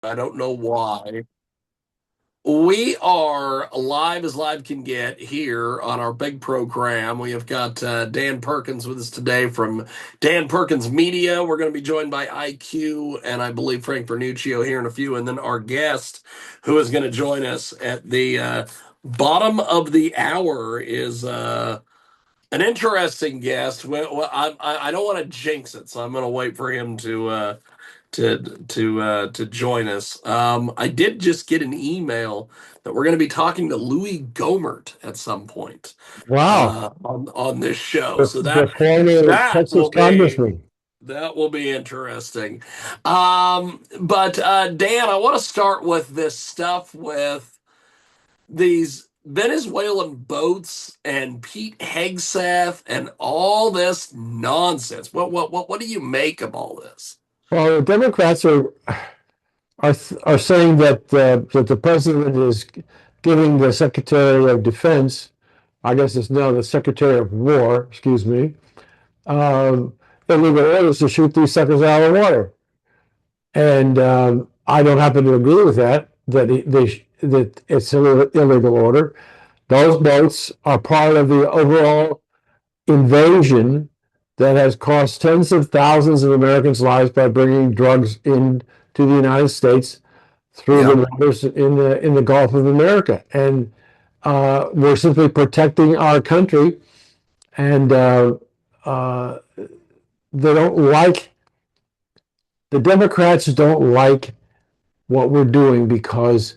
I don't know why. We are live as live can get here on our big program. We have got Dan Perkins with us today from Dan Perkins Media. We're going to be joined by IQ and I believe Frank Bernuccio here in a few. And then our guest, who is going to join us at the bottom of the hour, is an interesting guest. Well, I don't want to jinx it, so I'm going to wait for him to join us. I did just get an email that we're going to be talking to Louis Gohmert at some point Wow, on this show. the, So the former that Texas will be congressman. interesting. But Dan, I want to start with this stuff with these Venezuelan boats and Pete Hegseth and all this nonsense. What do you make of all this? Well, the Democrats are saying that the president is giving the Secretary of Defense, I guess it's now the Secretary of War, excuse me, um, illegal orders to shoot these suckers out of the water. And I don't happen to agree with that. That it's an illegal order. Those boats are part of the overall invasion that has cost tens of thousands of Americans' lives by bringing drugs into the United States through the Yeah. waters in the Gulf of America, and we're simply protecting our country. And uh, they don't like the Democrats don't like what we're doing because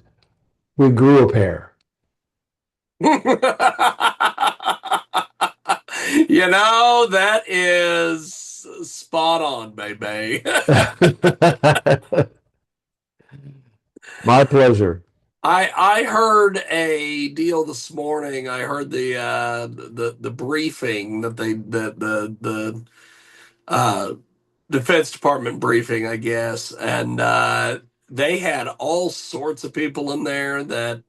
we grew a pair. That is spot on, baby. My pleasure. I heard a deal this morning. I heard the briefing that the Defense Department briefing, I guess, and they had all sorts of people in there that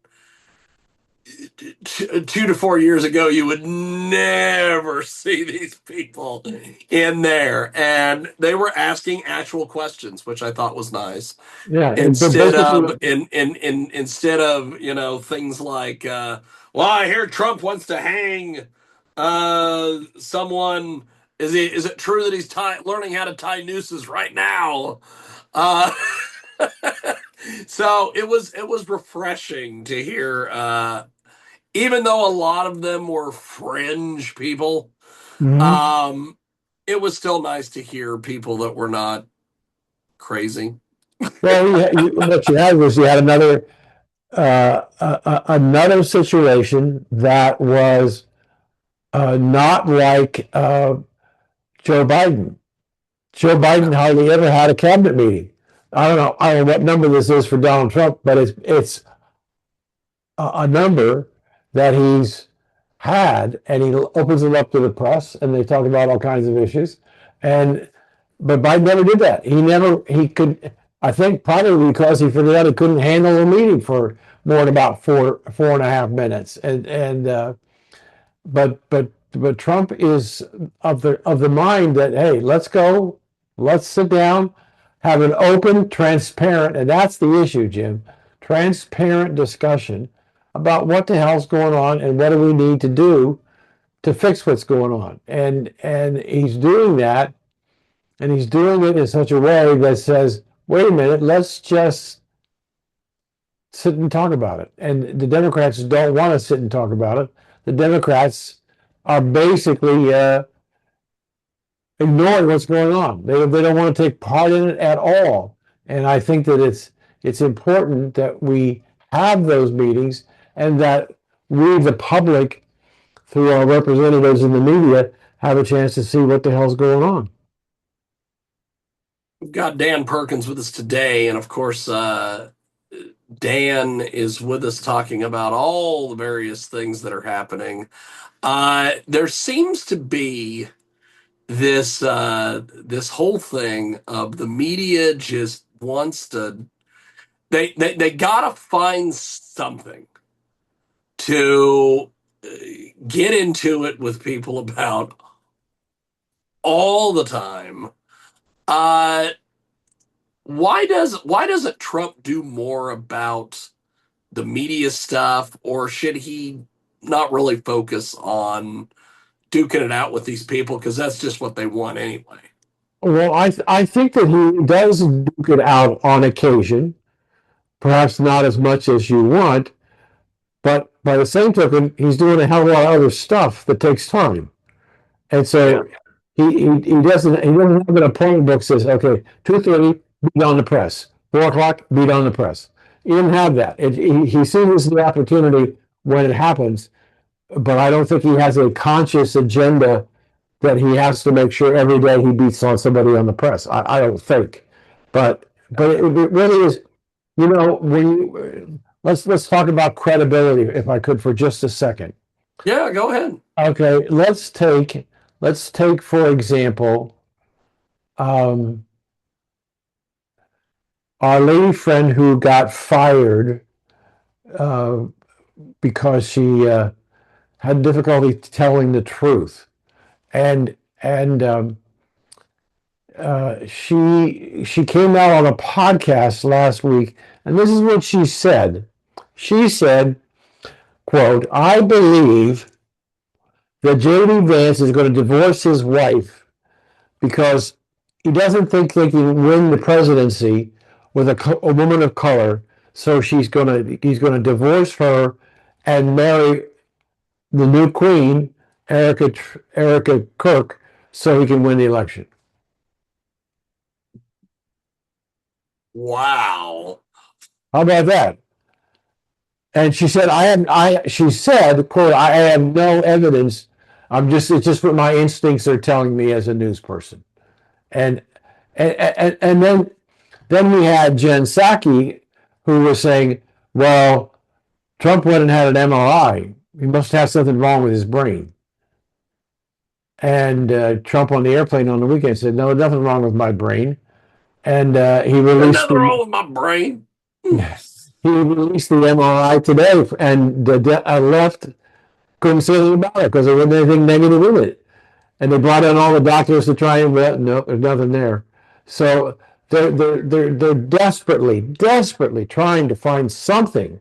2 to 4 years ago, you would never see these people in there. And they were asking actual questions, which I thought was nice. Yeah, but Instead basically, of instead of, things like well, I hear Trump wants to hang someone. Is it true that he's learning how to tie nooses right now? Uh so it was refreshing to hear even though a lot of them were fringe people, mhm. um, it was still nice to hear people that were not crazy. Well, what you had was you had another situation that was not like Joe Biden. Joe Biden hardly ever had a cabinet meeting. I don't know what number this is for Donald Trump, but it's a number that he's had, and he opens it up to the press, and they talk about all kinds of issues. And but Biden never did that. He could. I think probably because he figured out he couldn't handle a meeting for more than about four and a half minutes. And but Trump is of the mind that, hey, let's go, let's sit down, have an open, transparent, and that's the issue, Jim. Transparent discussion about what the hell's going on and what do we need to do to fix what's going on. And he's doing that, and he's doing it in such a way that says, wait a minute, let's just sit and talk about it. And the Democrats don't want to sit and talk about it. The Democrats are basically ignoring what's going on. They don't want to take part in it at all. And I think that it's important that we have those meetings and that we, the public, through our representatives in the media, have a chance to see what the hell's going on. We've got Dan Perkins with us today, and of course, Dan is with us talking about all the various things that are happening. There seems to be this whole thing of the media just wants to they gotta find something to uh, get into it with people about all the time. Uh, why doesn't Trump do more about the media stuff, or should he not really focus on duking it out with these people because that's just what they want anyway? Well, I think that he does duke it out on occasion, perhaps not as much as you want, but by the same token, he's doing a hell of a lot of other stuff that takes time. And Yeah. so he doesn't have an appointment book that says, okay, 2:30, beat on the press. 4 o'clock, beat on the press. He didn't have that. He sees the opportunity when it happens, but I don't think he has a conscious agenda that he has to make sure every day he beats on somebody on the press. I don't think. But it really is, when let's talk about credibility, if I could, for just a second. Yeah, go ahead. Okay, let's take for example, um, our lady friend who got fired uh, because she had difficulty telling the truth, and she came out on a podcast last week, and this is what she said. She said, "quote I believe that J.D. Vance is going to divorce his wife because he doesn't think they can win the presidency with a woman of color. So he's going to divorce her and marry the new queen, Erica Kirk, so he can win the election." Wow. How about that? And she said, she said, quote, "I have no evidence. It's just what my instincts are telling me as a news person." And and then we had Jen Psaki, who was saying, well, Trump went and had an MRI. He must have something wrong with his brain. And Trump on the airplane on the weekend said, no, nothing wrong with my brain. And he There's released nothing the wrong with my brain. he released the MRI today, and the left couldn't say anything about it because there wasn't anything negative in it. And they brought in all the doctors to try and no, there's nothing there. So they're desperately trying to find something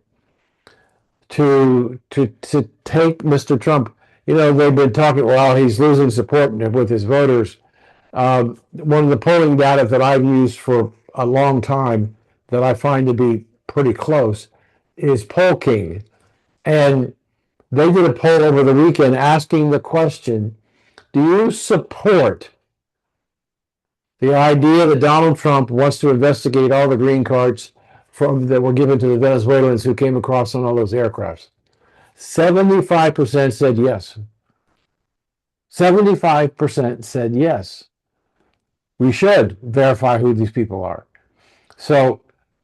to take Mr. Trump. They've been talking, well, he's losing support with his voters. One of the polling data that I've used for a long time that I find to be pretty close is Poll King. And they did a poll over the weekend asking the question, do you support the idea that Donald Trump wants to investigate all the green cards that were given to the Venezuelans who came across on all those aircrafts? 75% said yes. 75% said yes. We should verify who these people are. So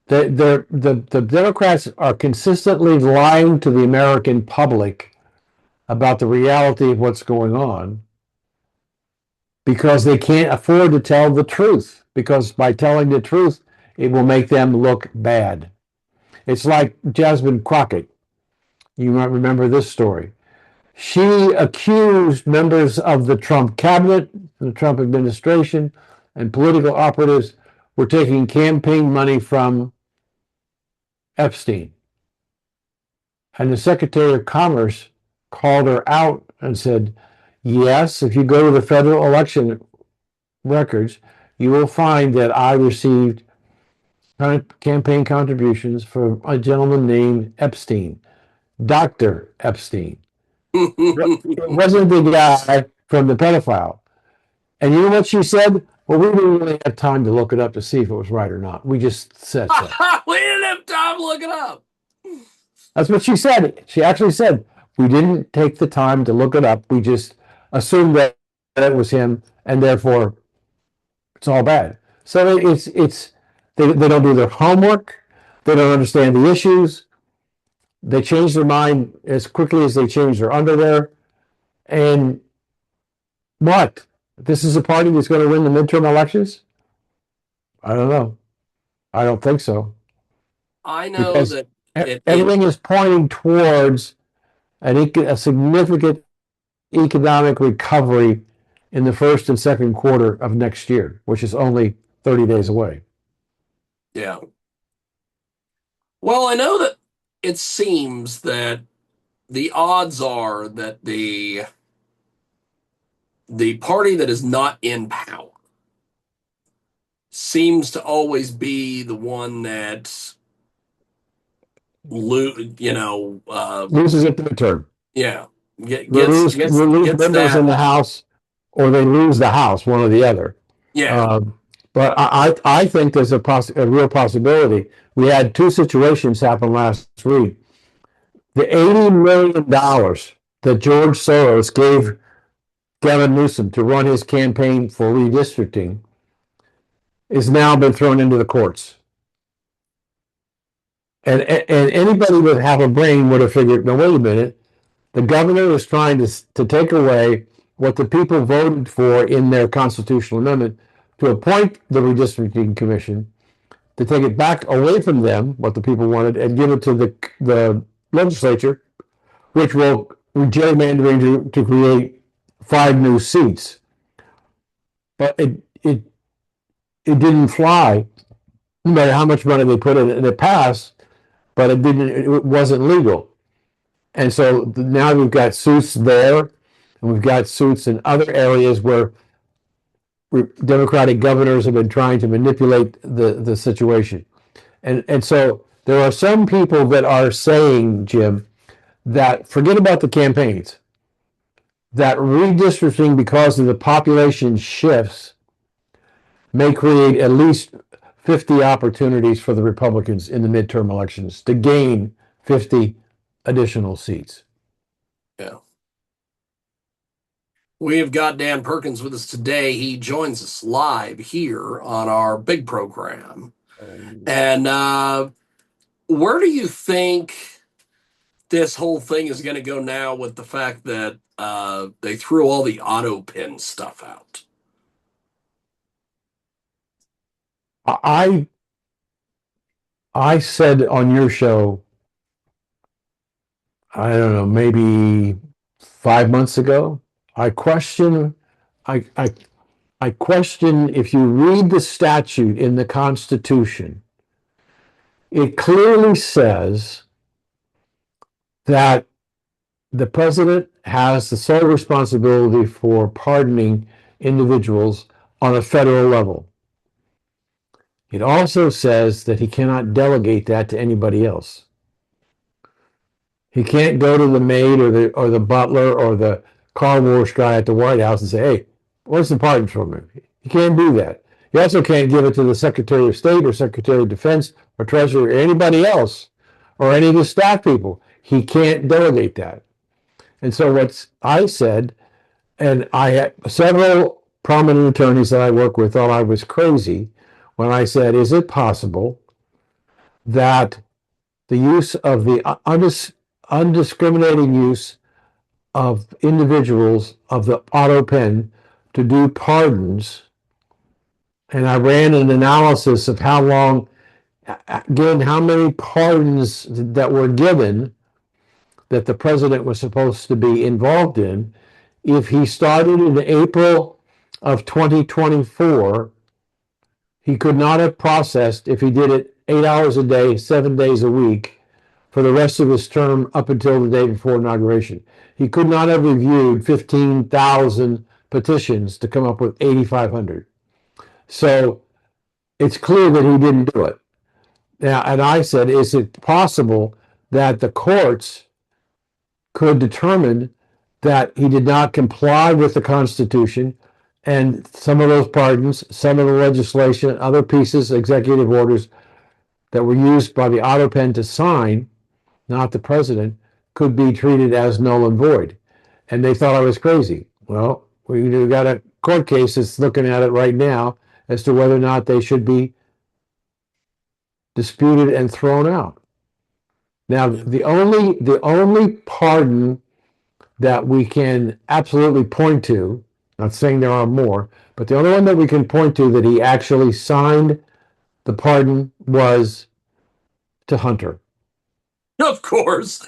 the Democrats are consistently lying to the American public about the reality of what's going on because they can't afford to tell the truth, because by telling the truth, it will make them look bad. It's like Jasmine Crockett. You might remember this story. She accused members of the Trump cabinet, the Trump administration, and political operatives were taking campaign money from Epstein. And the Secretary of Commerce called her out and said, yes, if you go to the federal election records, you will find that I received campaign contributions from a gentleman named Epstein, Dr. Epstein. It wasn't the guy from the pedophile. And you know what she said? Well, we didn't really have time to look it up to see if it was right or not. We just said so. We didn't have time to look it up. That's what she said. She actually said, we didn't take the time to look it up. We just assumed that it was him, and therefore it's all bad. So they don't do their homework. They don't understand the issues. They change their mind as quickly as they change their underwear. And what? This is a party that's going to win the midterm elections? I don't know. I don't think so. I know Because that it everything is pointing towards a significant economic recovery in the first and second quarter of next year, which is only 30 days away. Yeah. Well, I know that it seems that the odds are that the party that is not in power seems to always be the one that Loses at the midterm. yeah, They lose gets members in that. the House, or they lose the House, one or the other. Yeah. Um, but I think there's a real possibility. We had two situations happen last week. The $80 million that George Soros gave Gavin Newsom to run his campaign for redistricting has now been thrown into the courts. And anybody with half a brain would have figured, no, wait a minute, the governor is trying to take away what the people voted for in their constitutional amendment to appoint the redistricting commission, to take it back away from them, what the people wanted, and give it to the legislature, which will gerrymandering to create 5 new seats. But it didn't fly, no matter how much money they put in it, and it passed, but it wasn't legal. And so now we've got suits there, and we've got suits in other areas where Democratic governors have been trying to manipulate the situation. And so there are some people that are saying, Jim, that forget about the campaigns, that redistricting, because of the population shifts, may create at least 50 opportunities for the Republicans in the midterm elections to gain 50 additional seats. Yeah. We have got Dan Perkins with us today. He joins us live here on our big program. And where do you think this whole thing is going to go now with the fact that they threw all the auto pin stuff out? I I said on your show, I don't know, maybe 5 months ago, I question, I, I, I question if you read the statute in the Constitution, it clearly says that the president has the sole responsibility for pardoning individuals on a federal level. It also says that he cannot delegate that to anybody else. He can't go to the maid or the butler or the car wash guy at the White House and say, "Hey, where's the pardon from him?" He can't do that. He also can't give it to the Secretary of State or Secretary of Defense or Treasury or anybody else or any of the staff people. He can't delegate that. And so what I said, and I had several prominent attorneys that I work with thought I was crazy when I said, is it possible that the use of the undiscriminating use of individuals of the auto pen to do pardons? And I ran an analysis of how long, given how many pardons that were given that the president was supposed to be involved in, if he started in April of 2024, he could not have processed, if he did it 8 hours a day, 7 days a week, for the rest of his term up until the day before inauguration. He could not have reviewed 15,000 petitions to come up with 8,500. So it's clear that he didn't do it. Now, and I said, is it possible that the courts could determine that he did not comply with the Constitution, and some of those pardons, some of the legislation, other pieces, executive orders that were used by the auto pen to sign, not the president, could be treated as null and void? And they thought I was crazy. Well, we've got a court case that's looking at it right now as to whether or not they should be disputed and thrown out. Now, the only pardon that we can absolutely point to, not saying there are more, but the only one that we can point to that he actually signed the pardon was to Hunter. Of course.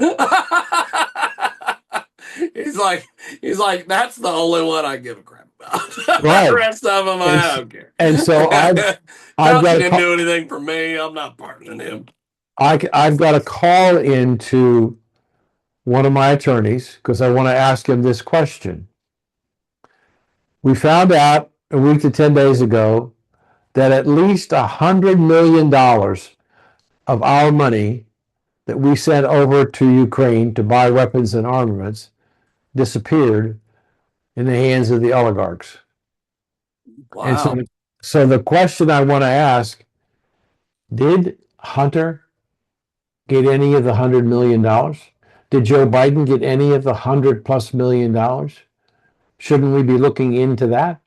he's like, he's like, that's the only one I give a crap The Right. rest of them, And I don't care. and so I've Trump got didn't to do anything for me. I'm not pardoning him. I've got to call into one of my attorneys because I want to ask him this question. We found out a week to 10 days ago that at least $100 million of our money that we sent over to Ukraine to buy weapons and armaments disappeared in the hands of the oligarchs. And Wow. so the question I want to ask, did Hunter get any of the $100 million? Did Joe Biden get any of the $100+ million? Shouldn't we be looking into that?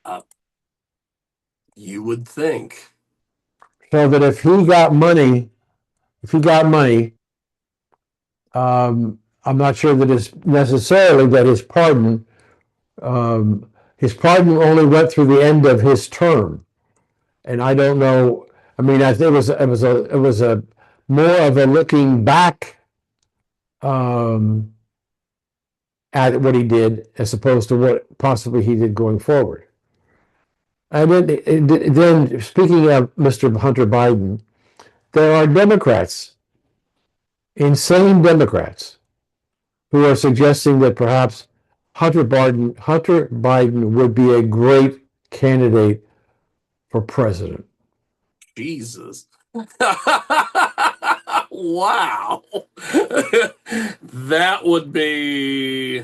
Uh, you would think. So that if he got money, I'm not sure that it's necessarily that his pardon only went through the end of his term, and I don't know. I mean, I think it was a more of a looking back um, at what he did as opposed to what possibly he did going forward. And then speaking of Mr. Hunter Biden, there are Democrats, insane Democrats, who are suggesting that perhaps Hunter Biden would be a great candidate for president. Jesus. Wow. That would be,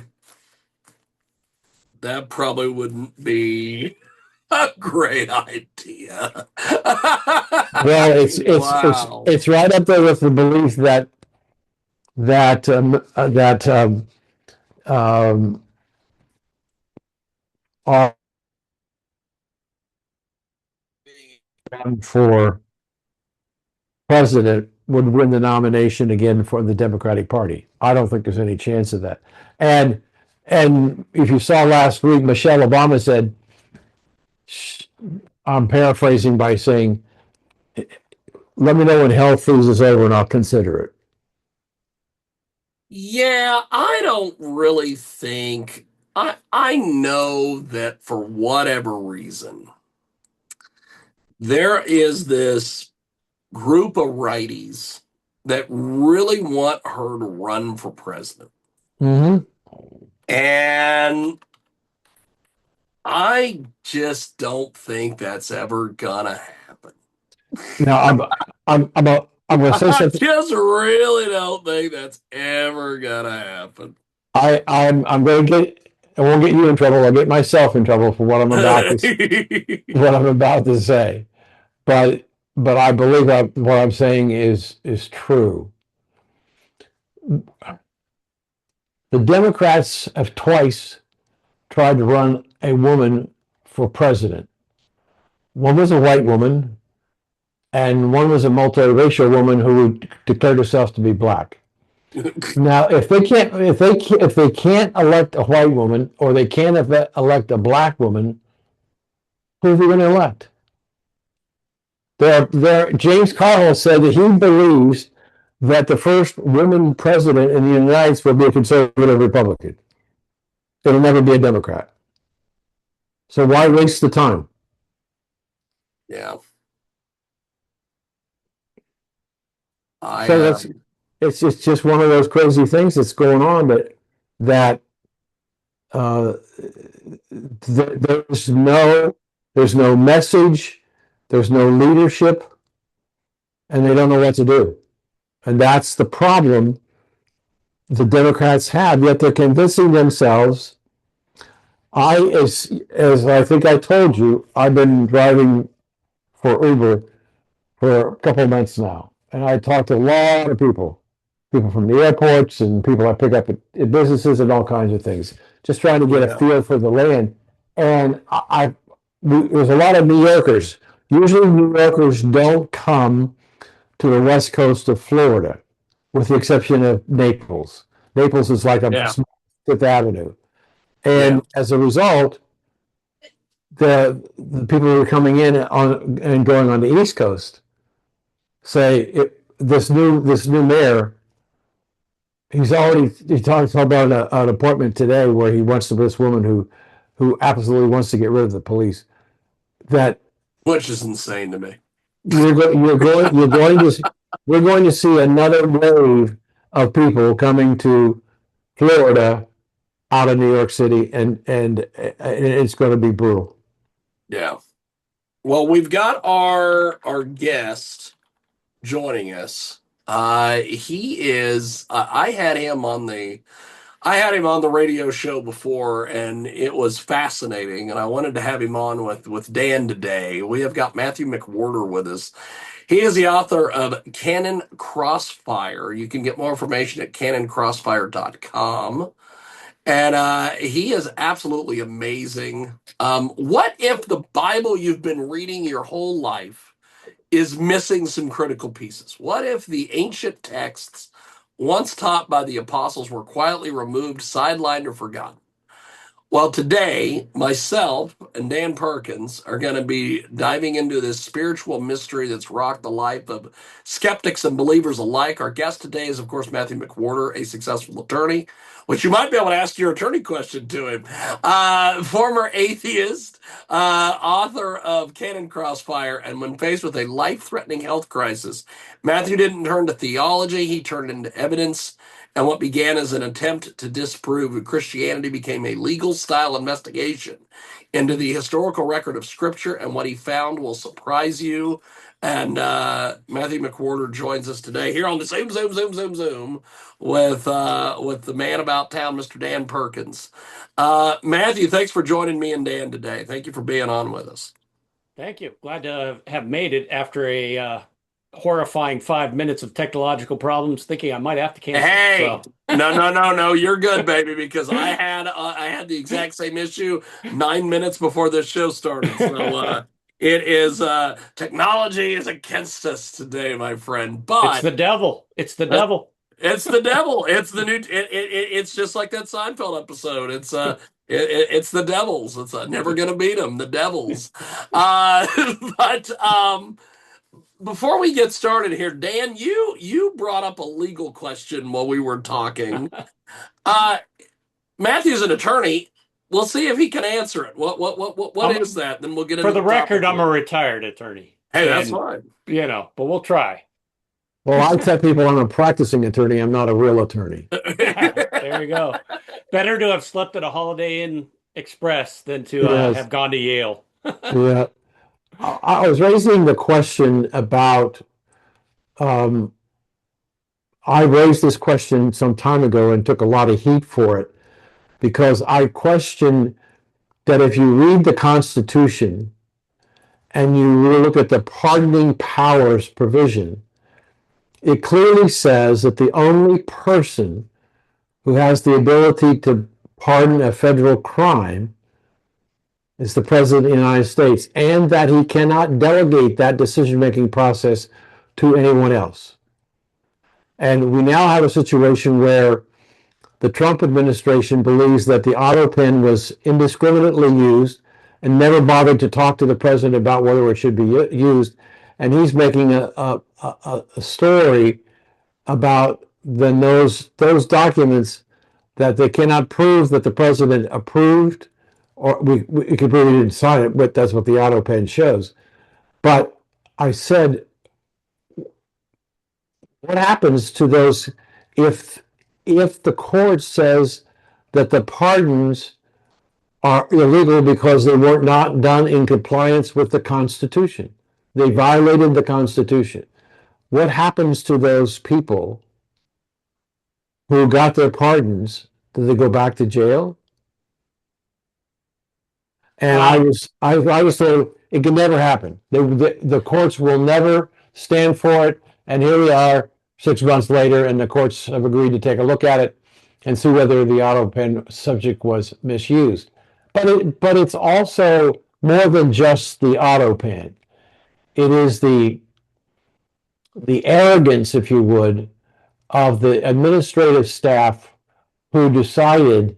that probably wouldn't be a great idea. Well, Wow. it's right up there with the belief that um, our for president would win the nomination again for the Democratic Party. I don't think there's any chance of that. And and if you saw last week, Michelle Obama said, I'm paraphrasing by saying, "Let me know when hell freezes over, and I'll consider it." Yeah, I don't really think I know that for whatever reason, there is this group of righties that really want her to run for president. Mm-hmm. And I just don't think that's ever gonna happen. Now, I'm going to say I something. just really don't think that's ever gonna happen. I'm going to get. I won't get you in trouble. I'll get myself in trouble for what I'm about to say. But I believe what I'm saying is true. The Democrats have twice tried to run a woman for president. One was a white woman, and one was a multiracial woman who declared herself to be black. Now, if they can't elect a white woman or they can't elect a black woman, who are they going to elect? James Carville said that he believes that the first woman president in the United States will be a conservative Republican. It'll never be a Democrat. So why waste the time? Yeah, I So it's just one of those crazy things that's going on that uh, there's no message, there's no leadership, and they don't know what to do. And that's the problem the Democrats have. Yet they're convincing themselves. As I think I told you, I've been driving for Uber for a couple of months now, and I talked to a lot of people from the airports and people I pick up at businesses and all kinds of things, just trying to get a yeah. feel for the land. And there's a lot of New Yorkers. Usually, New Yorkers don't come to the west coast of Florida, with the exception of Naples. Naples is like a Yeah, small Fifth Avenue, yeah, and as a result, the people who are coming in on and going on the East Coast say this new mayor he talks about an appointment today where he wants to this woman who absolutely wants to get rid of the police. That which is insane to me. you're going to we're going to see another wave of people coming to Florida out of New York City, and it's going to be brutal. Yeah. Well, we've got our guest joining us. He is. I had him on the radio show before, and it was fascinating. And I wanted to have him on with Dan today. We have got Matthew Mcwhorter with us. He is the author of Canon Crossfire. You can get more information at canoncrossfire.com. And he is absolutely amazing. What if the Bible you've been reading your whole life is missing some critical pieces? What if the ancient texts, once taught by the apostles, were quietly removed, sidelined, or forgotten? Well, today, myself and Dan Perkins are going to be diving into this spiritual mystery that's rocked the life of skeptics and believers alike. Our guest today is, of course, Matthew Mcwhorter, a successful attorney, which you might be able to ask your attorney question to him. Former atheist, author of Canon Crossfire, and when faced with a life-threatening health crisis, Matthew didn't turn to theology, he turned into evidence. And what began as an attempt to disprove Christianity became a legal style investigation into the historical record of Scripture. And what he found will surprise you. And Matthew Mcwhorter joins us today here on the Zoom with the man about town, Mr. Dan Perkins. Matthew, thanks for joining me and Dan today. Thank you for being on with us. Thank you. Glad to have made it after a horrifying 5 minutes of technological problems, thinking I might have to cancel. Hey, so. No, you're good, baby, because I had the exact same issue 9 minutes before this show started. So it is technology is against us today, my friend. But it's the devil. It's the devil. It's the devil. It's the new. It's just like that Seinfeld episode. It's the devils. It's never gonna beat them. The devils. But before we get started here, Dan, you brought up a legal question while we were talking. Matthew's an attorney. We'll see if he can answer it. What is that? Then we'll get into for the record. I'm a retired attorney. Hey, that's fine. But we'll try. Well, I tell people I'm a practicing attorney. I'm not a real attorney. There you go. Better to have slept at a Holiday Inn Express than to have gone to Yale. Yeah. I was raising the question about, I raised this question some time ago and took a lot of heat for it because I question that if you read the Constitution and you look at the pardoning powers provision, it clearly says that the only person who has the ability to pardon a federal crime is the President of the United States, and that he cannot delegate that decision-making process to anyone else. And we now have a situation where the Trump administration believes that the auto pen was indiscriminately used and never bothered to talk to the president about whether it should be used. And he's making a story about those documents that they cannot prove that the president approved, or we could prove he didn't sign it, but that's what the auto pen shows. But I said, what happens to those if the court says that the pardons are illegal because they were not done in compliance with the Constitution? They violated the Constitution. What happens to those people who got their pardons? Do they go back to jail? And I was told it can never happen. The courts will never stand for it. And here we are 6 months later, and the courts have agreed to take a look at it and see whether the auto pen subject was misused. But it's also more than just the auto pen. It is the arrogance, if you would, of the administrative staff who decided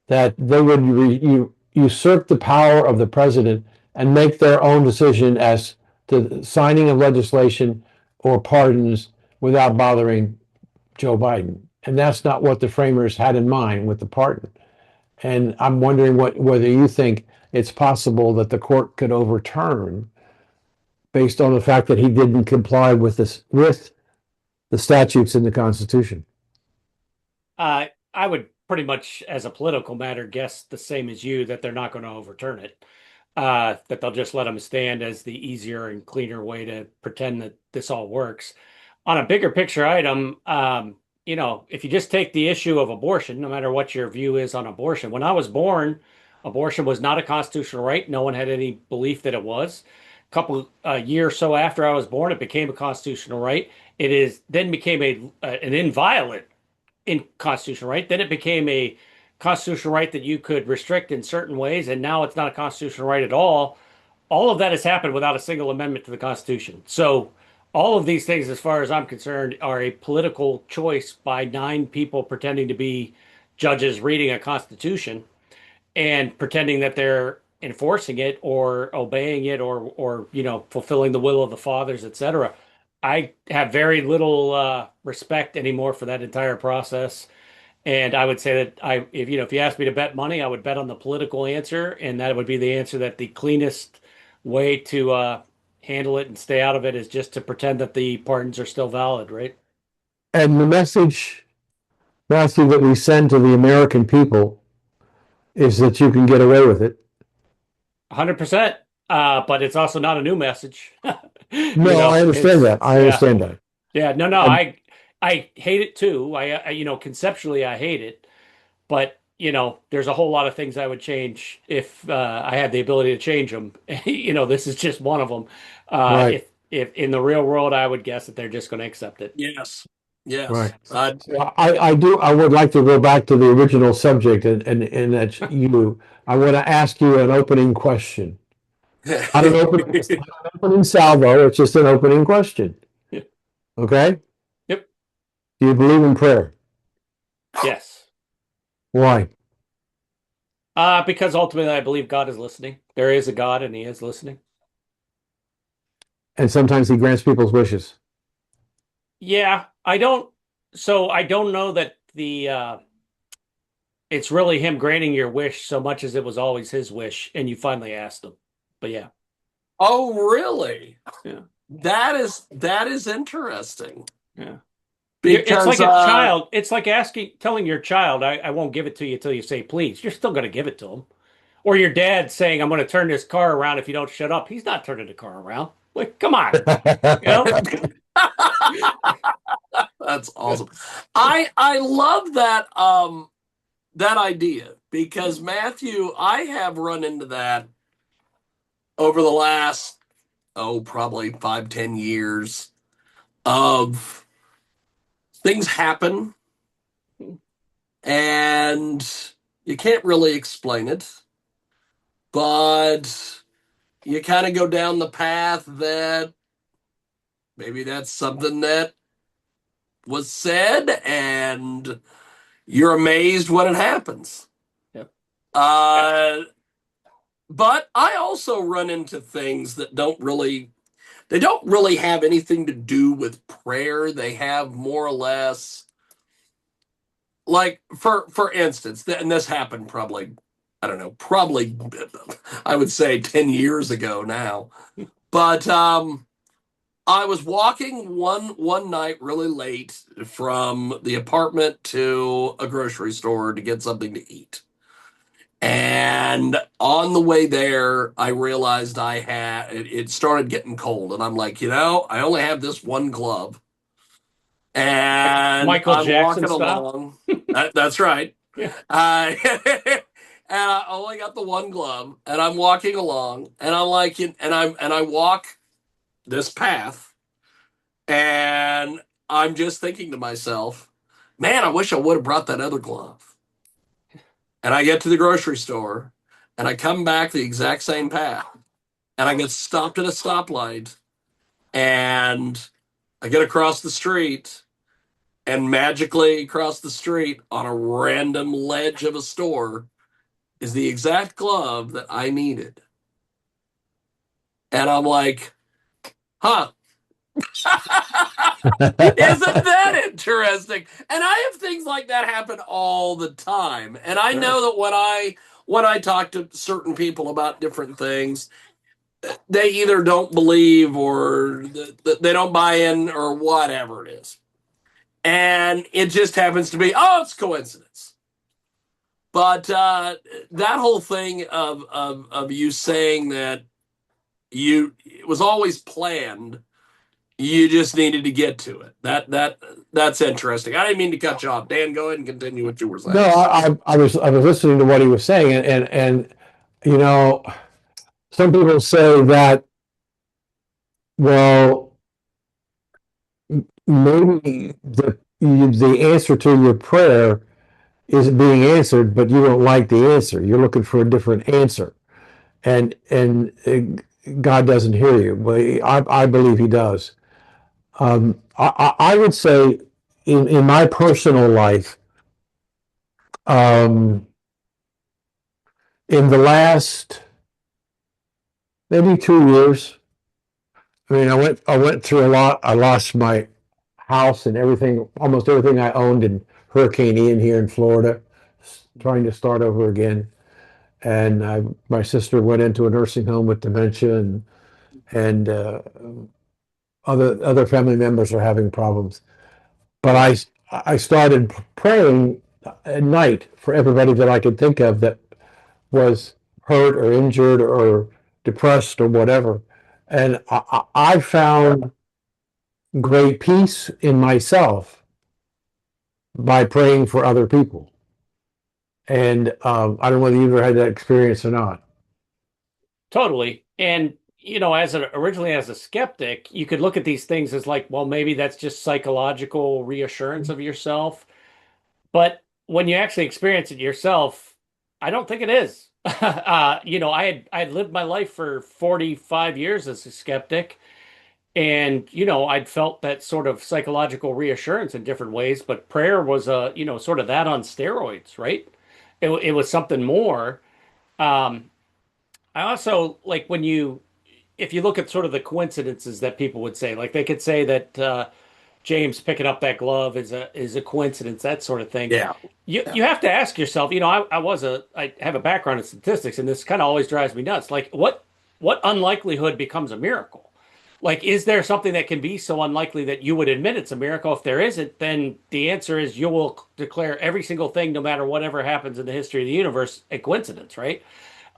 that they would usurp the power of the president and make their own decision as to signing of legislation or pardons without bothering Joe Biden. And that's not what the framers had in mind with the pardon. And I'm wondering whether you think it's possible that the court could overturn based on the fact that he didn't comply with the statutes in the Constitution. I would pretty much, as a political matter, guess the same as you that they're not going to overturn it. That they'll just let him stand as the easier and cleaner way to pretend that this all works. On a bigger picture item, if you just take the issue of abortion, no matter what your view is on abortion, when I was born, abortion was not a constitutional right. No one had any belief that it was. A couple year or so after I was born, it became a constitutional right. It is then became an inviolate in constitutional right. Then it became a constitutional right that you could restrict in certain ways, and now it's not a constitutional right at all. All of that has happened without a single amendment to the Constitution. So all of these things, as far as I'm concerned, are a political choice by 9 people pretending to be judges reading a constitution and pretending that they're enforcing it or obeying it or fulfilling the will of the fathers, etc. I have very little respect anymore for that entire process. And I would say that if you asked me to bet money, I would bet on the political answer, and that would be the answer that the cleanest way to handle it and stay out of it is just to pretend that the pardons are still valid, right? And the message, Matthew, that we send to the American people is that you can get away with it. 100%. But it's also not a new message. No, I understand that. I understand that. Yeah, no, And I hate it too. Conceptually I hate it, but there's a whole lot of things I would change if I had the ability to change them. This is just one of them. right, If in the real world, I would guess that they're just going to accept it. Yes. Yes. right. I would like to go back to the original subject, and that's you. I want to ask you an opening question. Not an opening salvo. It's just an opening question. Yeah. Okay. Yep. Do you believe in prayer? Yes. Why? Because ultimately, I believe God is listening. There is a God, and He is listening. And sometimes he grants people's wishes. Yeah, I don't. So I don't know that it's really Him granting your wish so much as it was always His wish, and you finally asked Him. But yeah. Oh, really? Yeah. That is interesting. Yeah. Because it's like a child. It's like telling your child, I won't give it to you till you say please. You're still going to give it to him. Or your dad saying, I'm going to turn this car around if you don't shut up. He's not turning the car around. Like, come on. That's awesome. I love that idea because Matthew, I have run into that over the last probably 5-10 years of things happen and you can't really explain it, but you kind of go down the path that maybe that's something that was said and you're amazed when it happens. Yep. But I also run into things that don't really have anything to do with prayer. They have more or less, like for instance, and this happened probably, I don't know, probably I would say 10 years ago now. But I was walking one night really late from the apartment to a grocery store to get something to eat. And on the way there, I realized it started getting cold. And I'm like, I only have this one glove. And Michael I'm Jackson walking style. along. That's right. Yeah. And I only got the one glove. And I'm walking along. And I'm like, and I walk this path. And I'm just thinking to myself, man, I wish I would have brought that other glove. And I get to the grocery store and I come back the exact same path and I get stopped at a stoplight and I get across the street and magically across the street on a random ledge of a store is the exact glove that I needed. And I'm like, huh. Isn't that interesting. And I have things like that happen all the time. And I Sure. know that when I talk to certain people about different things, they either don't believe or they don't buy in or whatever it is. And it just happens to be, oh, it's coincidence. But that whole thing of you saying that it was always planned, you just needed to get to it. That's interesting. I didn't mean to cut you off. Dan, go ahead and continue what you were No, saying. I was listening to what he was saying, and you know, some people say that, well, maybe the answer to your prayer is being answered, but you don't like the answer. You're looking for a different answer, and God doesn't hear you. But I believe He does. I would say in my personal life, um, in the last maybe 2 years, I mean, I went through a lot. I lost my house and everything, almost everything I owned in Hurricane Ian here in Florida, trying to start over again. And my sister went into a nursing home with dementia, and other family members are having problems. But I started praying at night for everybody that I could think of that was hurt or injured or depressed or whatever. And I found great peace in myself by praying for other people. And I don't know whether you ever had that experience or not. Totally. And originally as a skeptic, you could look at these things as like, well, maybe that's just psychological reassurance of yourself. But when you actually experience it yourself, I don't think it is. I had lived my life for 45 years as a skeptic, and I'd felt that sort of psychological reassurance in different ways, but prayer was sort of that on steroids, right? It was something more. Um, I also like if you look at sort of the coincidences that people would say, like they could say that James picking up that glove is a coincidence, that sort of thing. Yeah. You have to ask yourself, I have a background in statistics, and this kind of always drives me nuts. Like what unlikelihood becomes a miracle? Like, is there something that can be so unlikely that you would admit it's a miracle? If there isn't, then the answer is you will declare every single thing, no matter whatever happens in the history of the universe, a coincidence, right?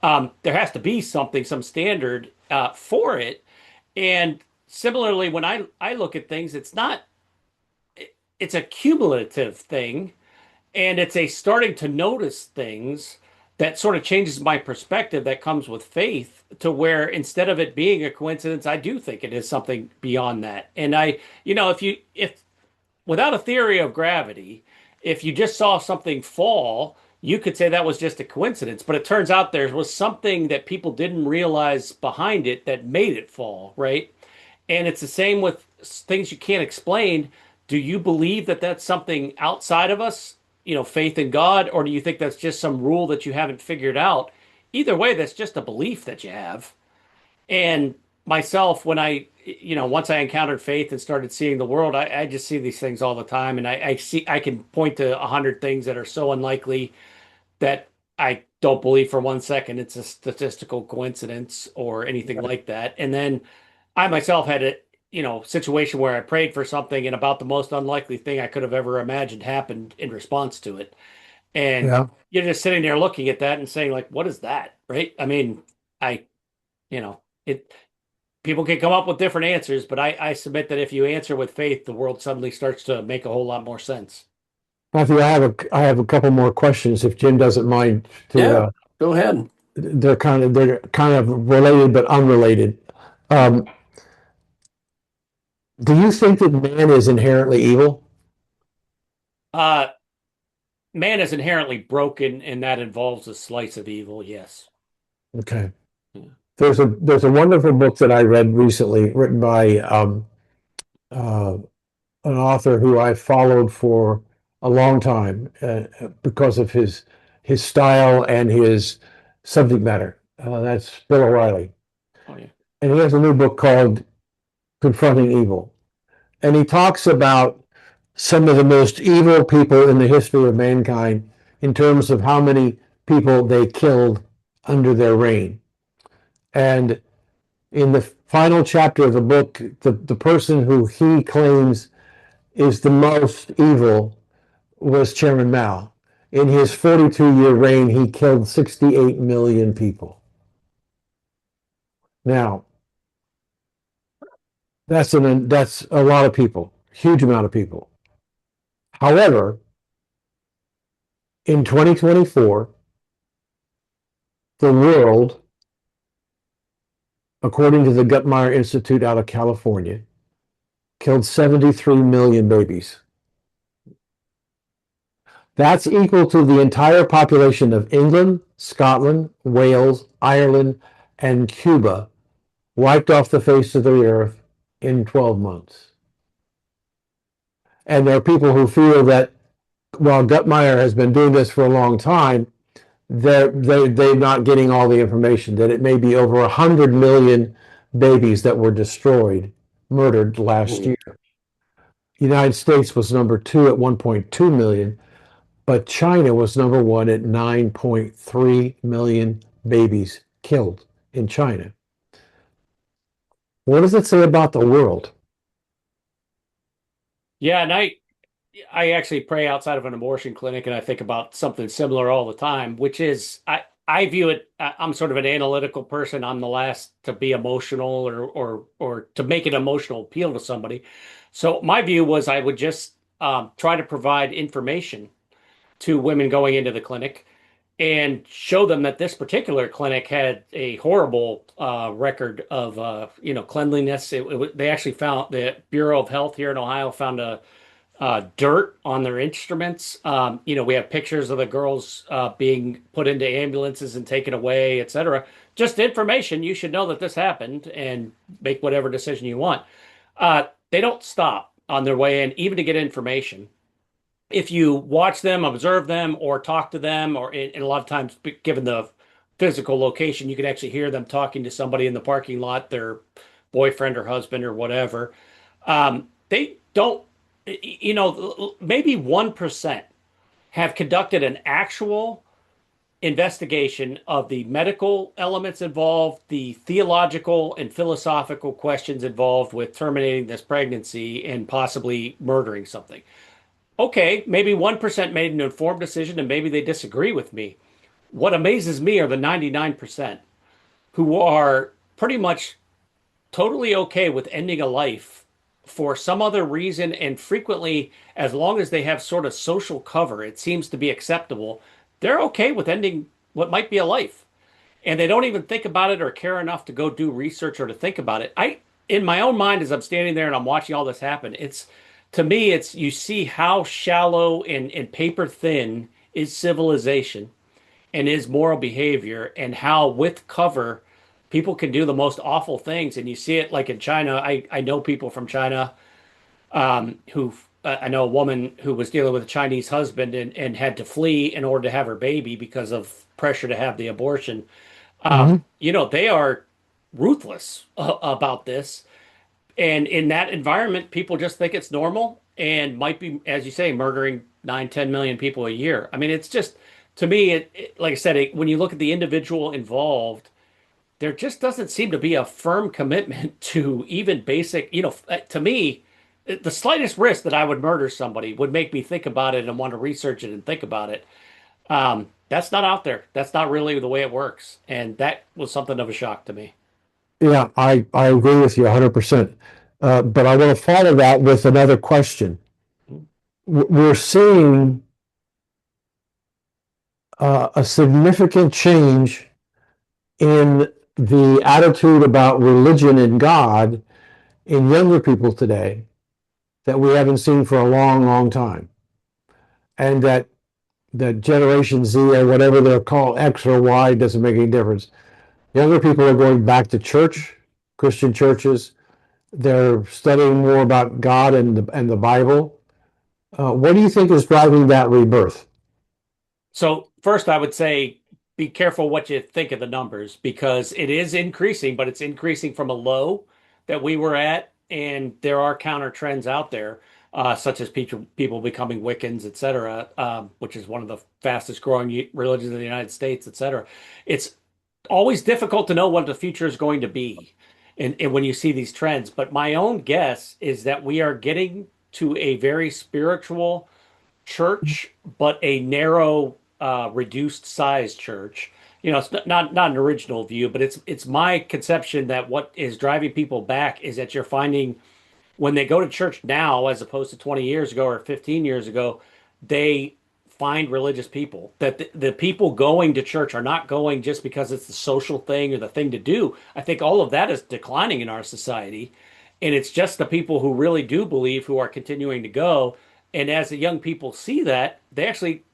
There has to be something, some standard for it. And similarly, when I look at things, it's a cumulative thing, and it's a starting to notice things that sort of changes my perspective that comes with faith to where instead of it being a coincidence, I do think it is something beyond that. And if without a theory of gravity, if you just saw something fall, you could say that was just a coincidence. But it turns out there was something that people didn't realize behind it that made it fall, right? And it's the same with things you can't explain. Do you believe that that's something outside of us, faith in God, or do you think that's just some rule that you haven't figured out? Either way, that's just a belief that you have. And myself, once I encountered faith and started seeing the world, I just see these things all the time. And I can point to 100 things that are so unlikely that I don't believe for 1 second it's a statistical coincidence or anything like that. And then I myself had a, situation where I prayed for something and about the most unlikely thing I could have ever imagined happened in response to it. And Yeah. you're just sitting there looking at that and saying, like, what is that? Right? I mean, I, it people can come up with different answers, but I submit that if you answer with faith, the world suddenly starts to make a whole lot more sense. Matthew, I have a couple more questions if Jim doesn't mind to Yeah. Go ahead. they're kind of related but unrelated. Um, do you think that man is inherently evil? Uh, Man is inherently broken, and that involves a slice of evil, yes. Okay. There's a wonderful book that I read recently, written by uh, an author who I followed for a long time because of his style and his subject matter. That's Bill O'Reilly, Oh, yeah. and he has a new book called Confronting Evil, and he talks about some of the most evil people in the history of mankind in terms of how many people they killed under their reign. And in the final chapter of the book, the person who he claims is the most evil was Chairman Mao. In his 42-year reign, he killed 68 million people. Now, that's a lot of people, huge amount of people. However, in 2024, the world, according to the Guttmacher Institute out of California, killed 73 million babies. That's equal to the entire population of England, Scotland, Wales, Ireland, and Cuba wiped off the face of the earth in 12 months. And there are people who feel that while Guttmacher has been doing this for a long time, they're not getting all the information, that it may be over 100 million babies that were destroyed, murdered last Mm. year. The United States was number two at 1.2 million, but China was number one at 9.3 million babies killed in China. What does it say about the world? Yeah, and I actually pray outside of an abortion clinic, and I think about something similar all the time, which is I view it. I'm sort of an analytical person. I'm the last to be emotional or to make an emotional appeal to somebody. So my view was I would just try to provide information to women going into the clinic and show them that this particular clinic had a horrible record of cleanliness. They actually found the Bureau of Health here in Ohio found a dirt on their instruments. We have pictures of the girls being put into ambulances and taken away, etc. Just information. You should know that this happened and make whatever decision you want. They don't stop on their way in, even to get information. If you watch them, observe them, or talk to them, and a lot of times, given the physical location, you can actually hear them talking to somebody in the parking lot, their boyfriend or husband or whatever. They don't, maybe 1% have conducted an actual investigation of the medical elements involved, the theological and philosophical questions involved with terminating this pregnancy and possibly murdering something. Okay, maybe 1% made an informed decision and maybe they disagree with me. What amazes me are the 99% who are pretty much totally okay with ending a life for some other reason, and frequently, as long as they have sort of social cover, it seems to be acceptable. They're okay with ending what might be a life, and they don't even think about it or care enough to go do research or to think about it. In my own mind, as I'm standing there and I'm watching all this happen, it's to me, it's you see how shallow and paper thin is civilization and is moral behavior, and how with cover people can do the most awful things. And you see it like in China. I know people from China who I know a woman who was dealing with a Chinese husband and had to flee in order to have her baby because of pressure to have the abortion. Mhm. They are ruthless about this. And in that environment, people just think it's normal and might be, as you say, murdering 9, 10 million people a year. I mean, it's just, to me, like I said, when you look at the individual involved, there just doesn't seem to be a firm commitment to even basic, to me, the slightest risk that I would murder somebody would make me think about it and want to research it and think about it. That's not out there. That's not really the way it works. And that was something of a shock to me. Yeah, I agree with you 100%. But I want to follow that with another question. We're seeing a significant change in the attitude about religion and God in younger people today that we haven't seen for a long, long time. And that Generation Z or whatever they're called, X or Y, doesn't make any difference. Younger people are going back to church, Christian churches. They're studying more about God and the Bible. What do you think is driving that rebirth? So first, I would say be careful what you think of the numbers because it is increasing, but it's increasing from a low that we were at, and there are counter trends out there. such as people becoming Wiccans, etc., which is one of the fastest growing religions in the United States, etc. It's always difficult to know what the future is going to be, and when you see these trends. But my own guess is that we are getting to a very spiritual church, but a narrow, reduced size church. It's not an original view, but it's my conception that what is driving people back is that you're finding when they go to church now, as opposed to 20 years ago or 15 years ago, they find religious people. That the people going to church are not going just because it's the social thing or the thing to do. I think all of that is declining in our society. And it's just the people who really do believe who are continuing to go. And as the young people see that, they actually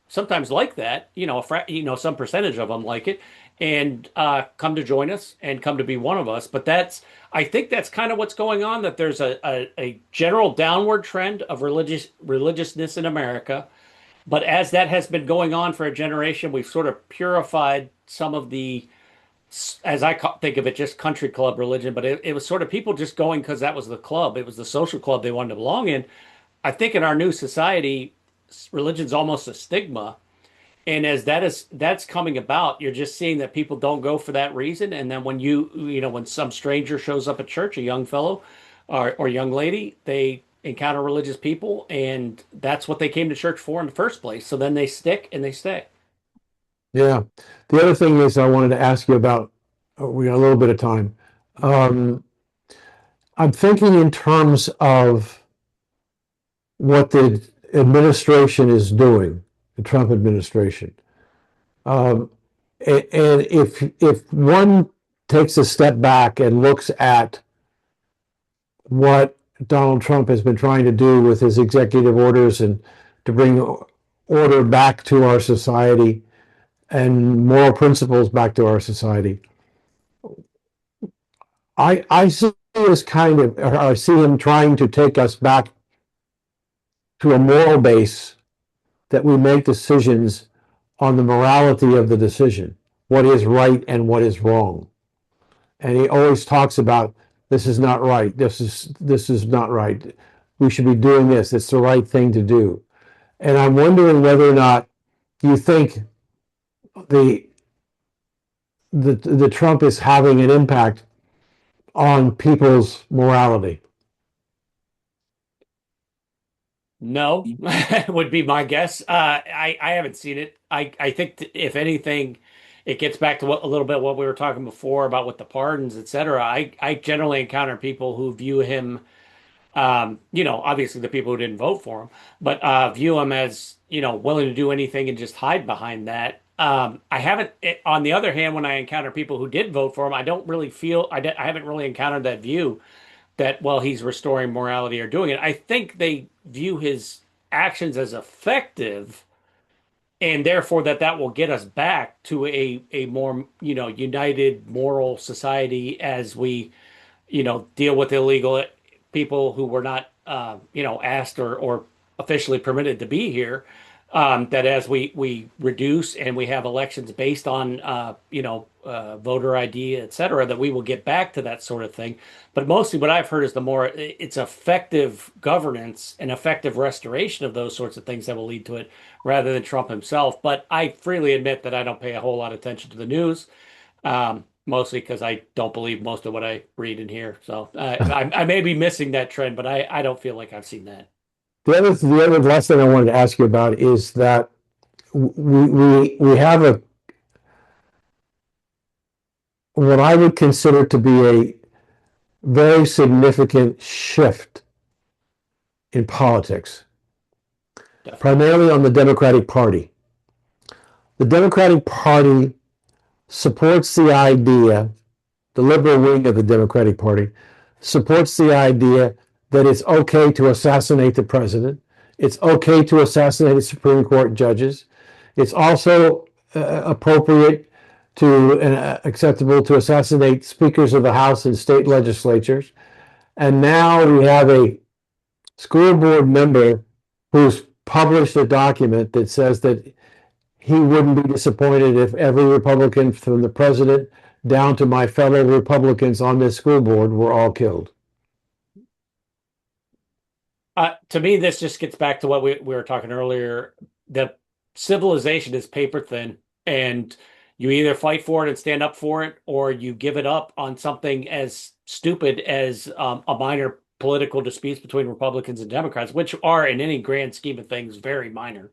sometimes like that. Some percentage of them like it and come to join us and come to be one of us. But I think that's kind of what's going on, that there's a general downward trend of religiousness in America. But as that has been going on for a generation, we've sort of purified some of the, as I think of it, just country club religion. But it was sort of people just going because that was the club. It was the social club they wanted to belong in. I think in our new society, religion's almost a stigma. And as that's coming about, you're just seeing that people don't go for that reason. And then when some stranger shows up at church, a young fellow or young lady, they encounter religious people, and that's what they came to church for in the first place. So then they stick and they stay. Yeah. The other thing is I wanted to ask you about, we got a little bit of time. I'm thinking in terms of what the administration is doing, the Trump administration. And if one takes a step back and looks at what Donald Trump has been trying to do with his executive orders and to bring order back to our society and moral principles back to our society, I see this kind of, or I see him trying to take us back to a moral base that we make decisions on the morality of the decision, what is right and what is wrong. And he always talks about, this is not right, this is not right, we should be doing this, it's the right thing to do. And I'm wondering whether or not you think the Trump is having an impact on people's morality. No, would be my guess. I haven't seen it. I think if anything, it gets back to a little bit what we were talking before about with the pardons, etc. I generally encounter people who view him, obviously the people who didn't vote for him, but view him as, willing to do anything and just hide behind that. I haven't, on the other hand, when I encounter people who did vote for him, I don't really feel, I haven't really encountered that view that, well, he's restoring morality or doing it. I think they view his actions as effective, and therefore that will get us back to a more, united moral society as we, deal with illegal people who were not, asked or officially permitted to be here. That as we reduce and we have elections based on, voter ID, et cetera, that we will get back to that sort of thing. But mostly what I've heard is it's effective governance and effective restoration of those sorts of things that will lead to it rather than Trump himself. But I freely admit that I don't pay a whole lot of attention to the news. Mostly because I don't believe most of what I read and hear. So I may be missing that trend, but I don't feel like I've seen that. The other last thing I wanted to ask you about is that we have what I would consider to be a very significant shift in politics, Definitely. primarily on the Democratic Party. The Democratic Party supports the idea, the liberal wing of the Democratic Party supports the idea that it's okay to assassinate the president. It's okay to assassinate Supreme Court judges. It's also appropriate to acceptable to assassinate speakers of the House and state legislatures. And now we have a school board member who's published a document that says that he wouldn't be disappointed if every Republican, from the president down to my fellow Republicans on this school board, were all killed. To me, this just gets back to what we were talking earlier. The civilization is paper thin, and you either fight for it and stand up for it, or you give it up on something as stupid as a minor political disputes between Republicans and Democrats, which are, in any grand scheme of things, very minor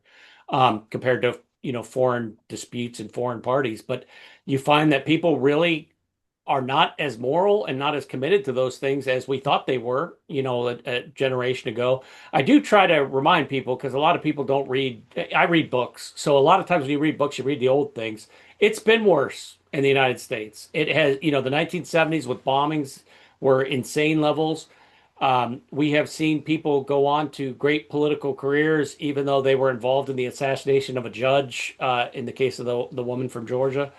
compared to foreign disputes and foreign parties. But you find that people really are not as moral and not as committed to those things as we thought they were, a generation ago. I do try to remind people because a lot of people don't read. I read books. So a lot of times when you read books, you read the old things. It's been worse in the United States. It has, the 1970s with bombings were insane levels. We have seen people go on to great political careers, even though they were involved in the assassination of a judge, in the case of the woman from Georgia,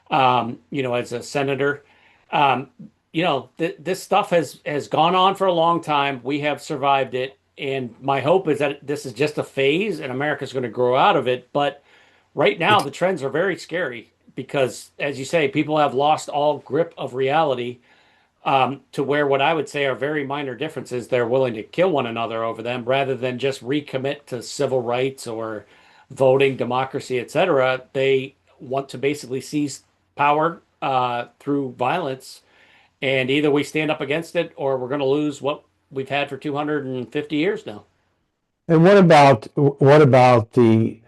as a senator. Um, this stuff has gone on for a long time. We have survived it, and my hope is that this is just a phase, and America's going to grow out of it. But right now, the trends are very scary because, as you say, people have lost all grip of reality, to where what I would say are very minor differences. They're willing to kill one another over them rather than just recommit to civil rights or voting, democracy, etc. They want to basically seize power through violence, and either we stand up against it or we're going to lose what we've had for 250 years now. And what about the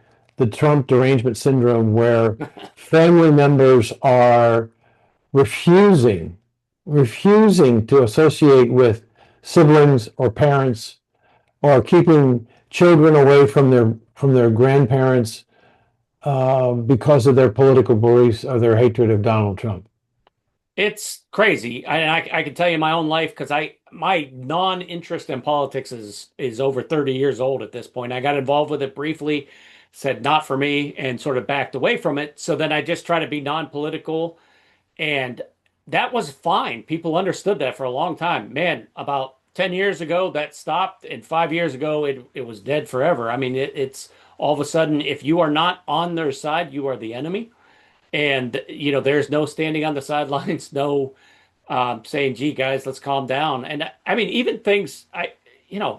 Trump derangement syndrome, where family members are refusing refusing to associate with siblings or parents, or keeping children away from their grandparents because of their political beliefs or their hatred of Donald Trump? It's crazy. I can tell you my own life because my non-interest in politics is over 30 years old at this point. I got involved with it briefly, said not for me, and sort of backed away from it. So then I just try to be non-political, and that was fine. People understood that for a long time. Man, about 10 years ago that stopped, and 5 years ago it was dead forever. I mean, it's all of a sudden, if you are not on their side, you are the enemy. And there's no standing on the sidelines, no saying, "Gee, guys, let's calm down." And I mean, even things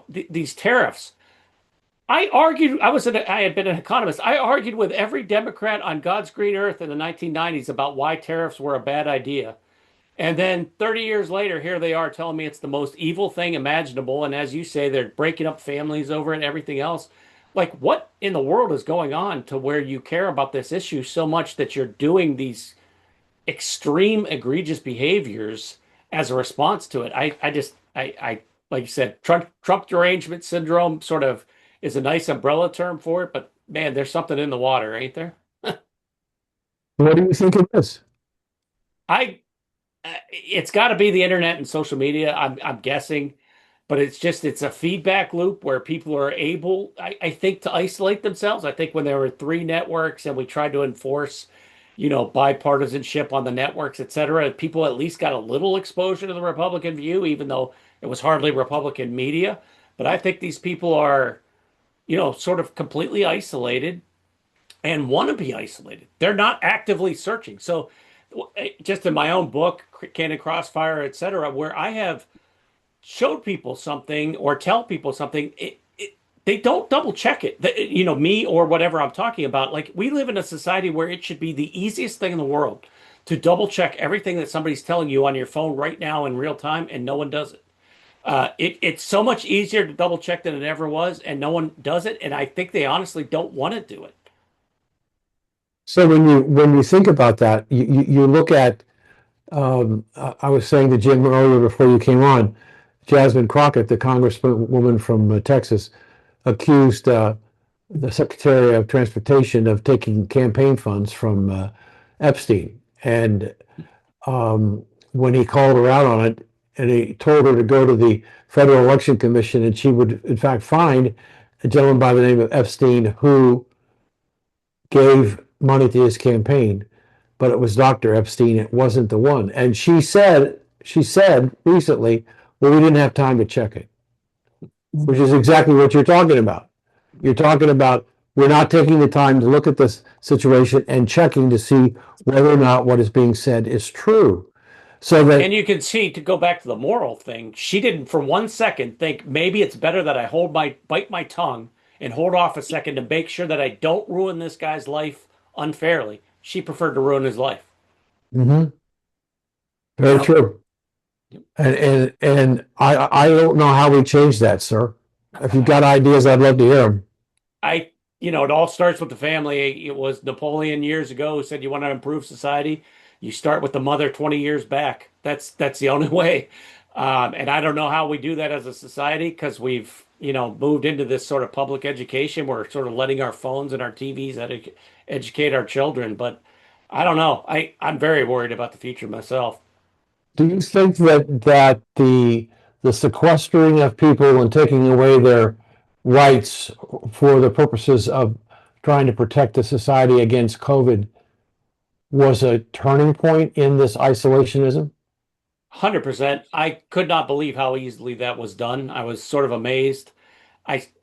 these tariffs. I argued. I had been an economist. I argued with every Democrat on God's green earth in the 1990s about why tariffs were a bad idea. And then 30 years later, here they are telling me it's the most evil thing imaginable. And as you say, they're breaking up families over it and everything else. Like, what in the world is going on to where you care about this issue so much that you're doing these extreme, egregious behaviors as a response to it? Like you said, Trump derangement syndrome sort of is a nice umbrella term for it. But man, there's something in the water, ain't there? What do you think of this? I It's got to be the internet and social media. I'm guessing, but it's a feedback loop where people are able, I think, to isolate themselves. I think when there were three networks and we tried to enforce, bipartisanship on the networks, et cetera, people at least got a little exposure to the Republican view, even though it was hardly Republican media. But I think these people are, sort of completely isolated and want to be isolated. They're not actively searching. So just in my own book, Canon Crossfire, etc., where I have showed people something or tell people something, they don't double check it. Me or whatever I'm talking about. Like, we live in a society where it should be the easiest thing in the world to double check everything that somebody's telling you on your phone right now in real time, and no one does it. It's so much easier to double check than it ever was, and no one does it. And I think they honestly don't want to do it. So when you think about that, you look at, I was saying to Jim earlier before you came on, Jasmine Crockett, the congresswoman from Texas, accused the Secretary of Transportation of taking campaign funds from Epstein. And when he called her out on it, and he told her to go to the Federal Election Commission, and she would, in fact, find a gentleman by the name of Epstein who gave money to his campaign, but it was Dr. Epstein. It wasn't the one. And she said recently, well, we didn't have time to check it, which is exactly what you're talking about. You're talking about, we're not taking the time to look at this situation and checking to see whether or not what is being said is true. So that And you can see, to go back to the moral thing, she didn't for 1 second think maybe it's better that I bite my tongue and hold off a second to make sure that I don't ruin this guy's life unfairly. She preferred to ruin his life. Mhm. Very Yep. true. And I don't know how we change that, sir. If you've got ideas, I'd love to hear them. I, it all starts with the family. It was Napoleon years ago who said you want to improve society, you start with the mother 20 years back. That's the only way. And I don't know how we do that as a society because we've, moved into this sort of public education. We're sort of letting our phones and our TVs educate our children. But I don't know. I'm very worried about the future myself. Do you think that the sequestering of people and taking away their rights for the purposes of trying to protect the society against COVID was a turning point in this isolationism? 100%. I could not believe how easily that was done. I was sort of amazed.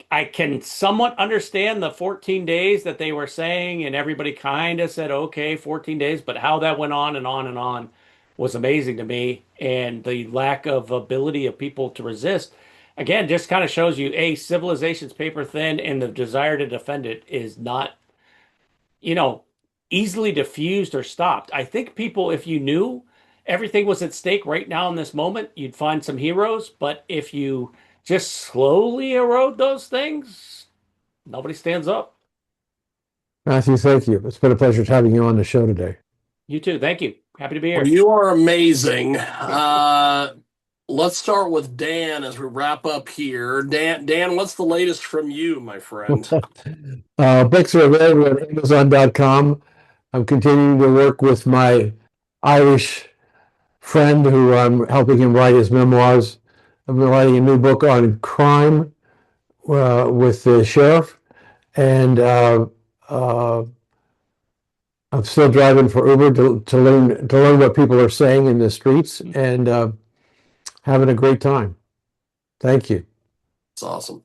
I can somewhat understand the 14 days that they were saying, and everybody kind of said, okay, 14 days, but how that went on and on and on was amazing to me. And the lack of ability of people to resist, again, just kind of shows you, A, civilization's paper thin, and the desire to defend it is not, you know, easily diffused or stopped. I think people, if you knew everything was at stake right now in this moment, you'd find some heroes. But if you just slowly erode those things, nobody stands up. Matthew, thank you. It's been a pleasure having you on the show today. You too. Thank you. Happy to be Well, here. you are amazing. Let's start with Dan as we wrap up here. Dan, what's the latest from you, my friend? Books are available at Amazon.com. I'm continuing to work with my Irish friend who I'm helping him write his memoirs. I've been writing a new book on crime with the sheriff, and uh, I'm still driving for Uber to learn what people are saying in the streets and having a great time. Thank you. It's awesome.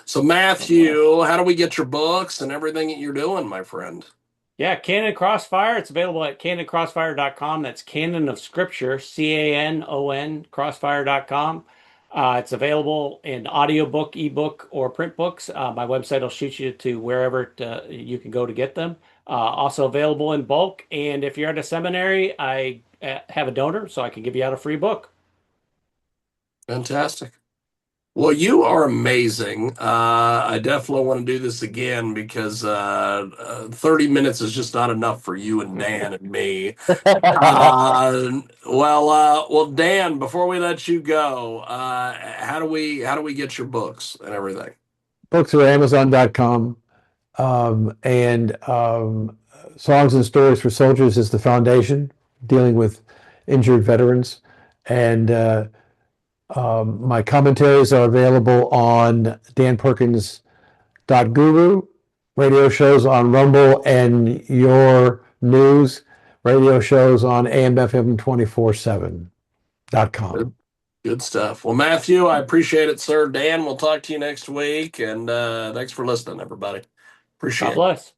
So, Matthew, how do we get your books and everything that you're doing, my friend? Yeah, Canon Crossfire. It's available at canoncrossfire.com. That's Canon of Scripture, Canon, crossfire.com. It's available in audiobook, ebook, or print books. My website will shoot you to wherever you can go to get them. Also available in bulk. And if you're at a seminary, I have a donor, so I can give you out a free book. Fantastic. Well, you are amazing. I definitely want to do this again because 30 minutes is just not enough for you and Dan and me. Well, Dan, before we let you go, how do we get your books and everything? Books are Amazon.com. And Songs and Stories for Soldiers is the foundation dealing with injured veterans. And my commentaries are available on danperkins.guru, radio shows on Rumble, and your news radio shows on AMFM 247.com. Good stuff. Well, Matthew, I appreciate it, sir. Dan, we'll talk to you next week, and thanks for listening, everybody. God Appreciate it. bless.